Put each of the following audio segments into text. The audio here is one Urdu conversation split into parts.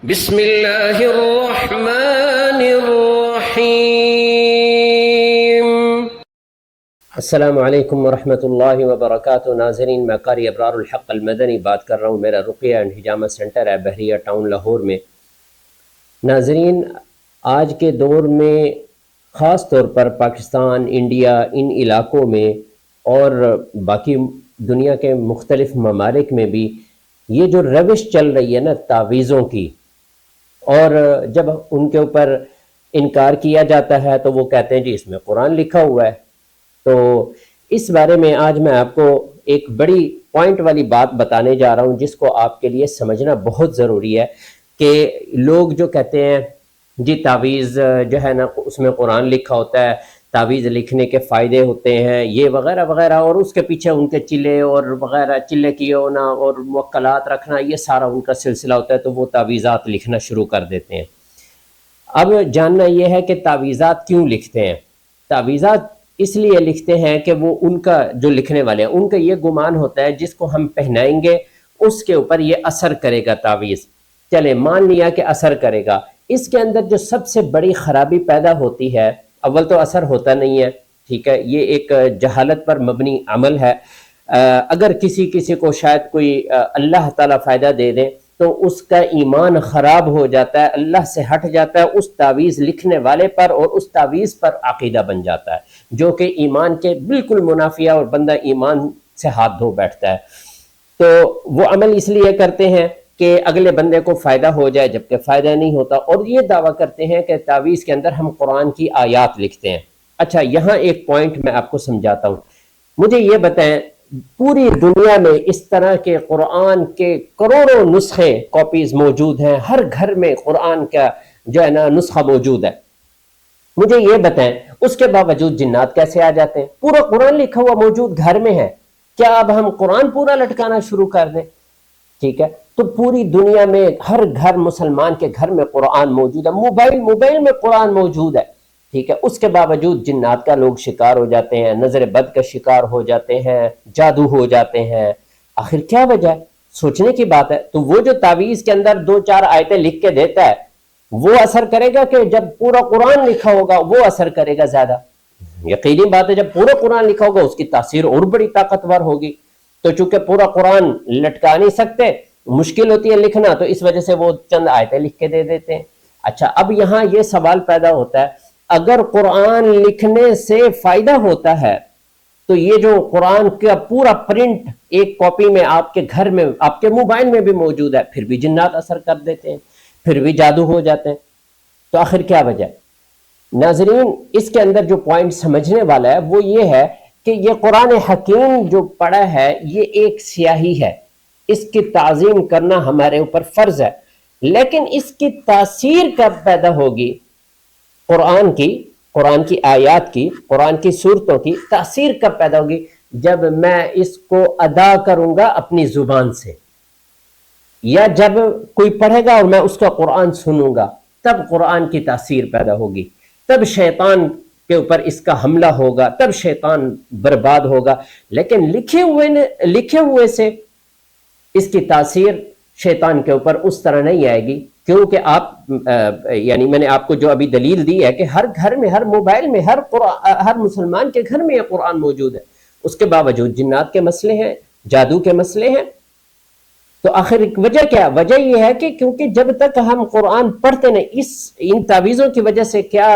بسم اللہ الرحمن الرحیم۔ السلام علیکم ورحمۃ اللہ وبرکاتہ۔ ناظرین، میں قاری ابرار الحق المدنی بات کر رہا ہوں۔ میرا رقیہ اینڈ حجامہ سینٹر ہے بحریہ ٹاؤن لاہور میں۔ ناظرین، آج کے دور میں خاص طور پر پاکستان، انڈیا، ان علاقوں میں اور باقی دنیا کے مختلف ممالک میں بھی یہ جو روش چل رہی ہے نا تعویذوں کی، اور جب ان کے اوپر انکار کیا جاتا ہے تو وہ کہتے ہیں جی اس میں قرآن لکھا ہوا ہے۔ تو اس بارے میں آج میں آپ کو ایک بڑی پوائنٹ والی بات بتانے جا رہا ہوں، جس کو آپ کے لیے سمجھنا بہت ضروری ہے کہ لوگ جو کہتے ہیں جی تعویذ جو ہے نا اس میں قرآن لکھا ہوتا ہے، تعویذ لکھنے کے فائدے ہوتے ہیں یہ وغیرہ وغیرہ، اور اس کے پیچھے ان کے چلے اور وغیرہ، چلے کی ہونا اور موکلات رکھنا، یہ سارا ان کا سلسلہ ہوتا ہے، تو وہ تعویذات لکھنا شروع کر دیتے ہیں۔ اب جاننا یہ ہے کہ تعویذات کیوں لکھتے ہیں۔ تعویذات اس لیے لکھتے ہیں کہ وہ ان کا جو لکھنے والے ہیں ان کا یہ گمان ہوتا ہے جس کو ہم پہنائیں گے اس کے اوپر یہ اثر کرے گا تعویذ۔ چلے مان لیا کہ اثر کرے گا، اس کے اندر جو سب سے بڑی خرابی پیدا ہوتی ہے، اول تو اثر ہوتا نہیں ہے، ٹھیک ہے، یہ ایک جہالت پر مبنی عمل ہے۔ اگر کسی کو شاید کوئی اللہ تعالیٰ فائدہ دے دیں تو اس کا ایمان خراب ہو جاتا ہے، اللہ سے ہٹ جاتا ہے، اس تعویذ لکھنے والے پر اور اس تعویذ پر عقیدہ بن جاتا ہے، جو کہ ایمان کے بالکل منافی ہے، اور بندہ ایمان سے ہاتھ دھو بیٹھتا ہے۔ تو وہ عمل اس لیے کرتے ہیں کہ اگلے بندے کو فائدہ ہو جائے، جبکہ فائدہ نہیں ہوتا، اور یہ دعویٰ کرتے ہیں کہ تعویذ کے اندر ہم قرآن کی آیات لکھتے ہیں۔ اچھا، یہاں ایک پوائنٹ میں آپ کو سمجھاتا ہوں۔ مجھے یہ بتائیں، پوری دنیا میں اس طرح کے قرآن کے کروڑوں نسخے کاپیز موجود ہیں، ہر گھر میں قرآن کا جو ہے نا نسخہ موجود ہے۔ مجھے یہ بتائیں اس کے باوجود جنات کیسے آ جاتے ہیں؟ پورا قرآن لکھا ہوا موجود گھر میں ہے، کیا اب ہم قرآن پورا لٹکانا شروع کر دیں؟ ٹھیک ہے، تو پوری دنیا میں ہر گھر، مسلمان کے گھر میں قرآن موجود ہے، موبائل میں قرآن موجود ہے، ٹھیک ہے، اس کے باوجود جنات کا لوگ شکار ہو جاتے ہیں، نظر بد کا شکار ہو جاتے ہیں، جادو ہو جاتے ہیں۔ آخر کیا وجہ ہے؟ سوچنے کی بات ہے۔ تو وہ جو تعویذ کے اندر 2-4 آیتیں لکھ کے دیتا ہے وہ اثر کرے گا کہ جب پورا قرآن لکھا ہوگا وہ اثر کرے گا زیادہ؟ یقینی بات ہے جب پورا قرآن لکھا ہوگا اس کی تاثیر اور بڑی طاقتور ہوگی۔ تو چونکہ پورا قرآن لٹکا نہیں سکتے، مشکل ہوتی ہے لکھنا، تو اس وجہ سے وہ چند آیتیں لکھ کے دے دیتے ہیں۔ اچھا، اب یہاں یہ سوال پیدا ہوتا ہے، اگر قرآن لکھنے سے فائدہ ہوتا ہے تو یہ جو قرآن کا پورا پرنٹ ایک کاپی میں آپ کے گھر میں، آپ کے موبائل میں بھی موجود ہے، پھر بھی جنات اثر کر دیتے ہیں، پھر بھی جادو ہو جاتے ہیں، تو آخر کیا وجہ ہے؟ ناظرین، اس کے اندر جو پوائنٹ سمجھنے والا ہے وہ یہ ہے کہ یہ قرآن حکیم جو پڑھا ہے یہ ایک سیاہی ہے، اس کی تعظیم کرنا ہمارے اوپر فرض ہے، لیکن اس کی تاثیر کب پیدا ہوگی؟ قرآن کی آیات کی، قرآن کی صورتوں کی تاثیر کب پیدا ہوگی؟ جب میں اس کو ادا کروں گا اپنی زبان سے، یا جب کوئی پڑھے گا اور میں اس کا قرآن سنوں گا، تب قرآن کی تاثیر پیدا ہوگی، تب شیطان کے اوپر اس کا حملہ ہوگا، تب شیطان برباد ہوگا۔ لیکن لکھے ہوئے سے اس کی تاثیر شیطان کے اوپر اس طرح نہیں آئے گی، کیونکہ آپ یعنی میں نے آپ کو جو ابھی دلیل دی ہے کہ ہر گھر میں، ہر موبائل میں، ہر مسلمان کے گھر میں یہ قرآن موجود ہے، اس کے باوجود جنات کے مسئلے ہیں، جادو کے مسئلے ہیں۔ تو آخر وجہ کیا؟ وجہ یہ ہے کہ کیونکہ جب تک ہم قرآن پڑھتے نہیں، ان تعویذوں کی وجہ سے کیا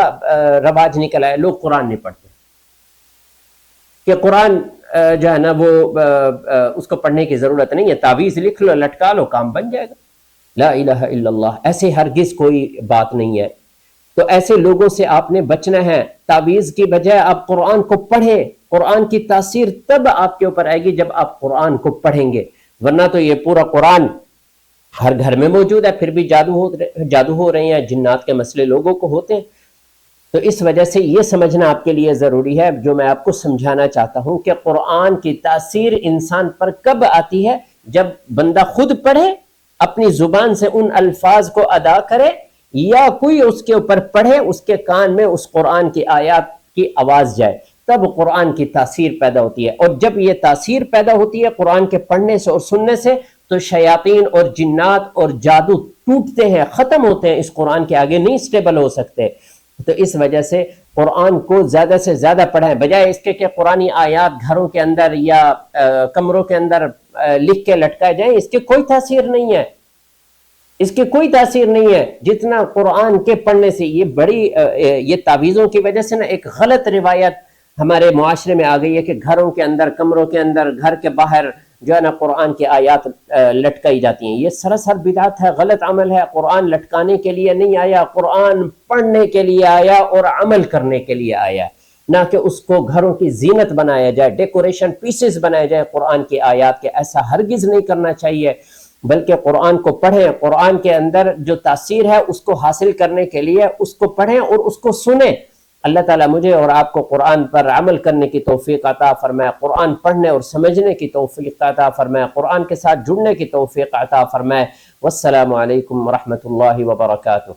رواج نکلا ہے؟ لوگ قرآن نہیں پڑھتے، کہ قرآن جو ہے نا وہ اس کو پڑھنے کی ضرورت نہیں ہے، تعویذ لکھ لو، لٹکا لو، کام بن جائے گا۔ لا الہ الا اللہ، ایسے ہرگز کوئی بات نہیں ہے۔ تو ایسے لوگوں سے آپ نے بچنا ہے، تعویذ کی بجائے آپ قرآن کو پڑھیں، قرآن کی تاثیر تب آپ کے اوپر آئے گی جب آپ قرآن کو پڑھیں گے، ورنہ تو یہ پورا قرآن ہر گھر میں موجود ہے، پھر بھی جادو ہو رہے ہیں، جنات کے مسئلے لوگوں کو ہوتے ہیں۔ تو اس وجہ سے یہ سمجھنا آپ کے لیے ضروری ہے، جو میں آپ کو سمجھانا چاہتا ہوں کہ قرآن کی تاثیر انسان پر کب آتی ہے؟ جب بندہ خود پڑھے، اپنی زبان سے ان الفاظ کو ادا کرے، یا کوئی اس کے اوپر پڑھے، اس کے کان میں اس قرآن کی آیات کی آواز جائے، تب قرآن کی تاثیر پیدا ہوتی ہے۔ اور جب یہ تاثیر پیدا ہوتی ہے قرآن کے پڑھنے سے اور سننے سے، تو شیاطین اور جنات اور جادو ٹوٹتے ہیں، ختم ہوتے ہیں، اس قرآن کے آگے نہیں اسٹیبل ہو سکتے۔ تو اس وجہ سے قرآن کو زیادہ سے زیادہ پڑھیں، بجائے اس کے کہ قرآنی آیات گھروں کے اندر یا کمروں کے اندر لکھ کے لٹکائے جائیں، اس کی کوئی تاثیر نہیں ہے، اس کی کوئی تاثیر نہیں ہے جتنا قرآن کے پڑھنے سے۔ یہ تعویذوں کی وجہ سے نا ایک غلط روایت ہمارے معاشرے میں آ گئی ہے کہ گھروں کے اندر، کمروں کے اندر، گھر کے باہر جو ہے نا قرآن کی آیات لٹکائی جاتی ہیں۔ یہ سراسر بدعت ہے، غلط عمل ہے۔ قرآن لٹکانے کے لیے نہیں آیا، قرآن پڑھنے کے لیے آیا اور عمل کرنے کے لیے آیا، نہ کہ اس کو گھروں کی زینت بنایا جائے، ڈیکوریشن پیسز بنائے جائے قرآن کی آیات کے۔ ایسا ہرگز نہیں کرنا چاہیے، بلکہ قرآن کو پڑھیں، قرآن کے اندر جو تاثیر ہے اس کو حاصل کرنے کے لیے اس کو پڑھیں اور اس کو سنیں۔ اللہ تعالیٰ مجھے اور آپ کو قرآن پر عمل کرنے کی توفیق عطا فرمائے، قرآن پڑھنے اور سمجھنے کی توفیق عطا فرمائے، قرآن کے ساتھ جڑنے کی توفیق عطا فرمائے۔ والسلام علیکم ورحمۃ اللہ وبرکاتہ۔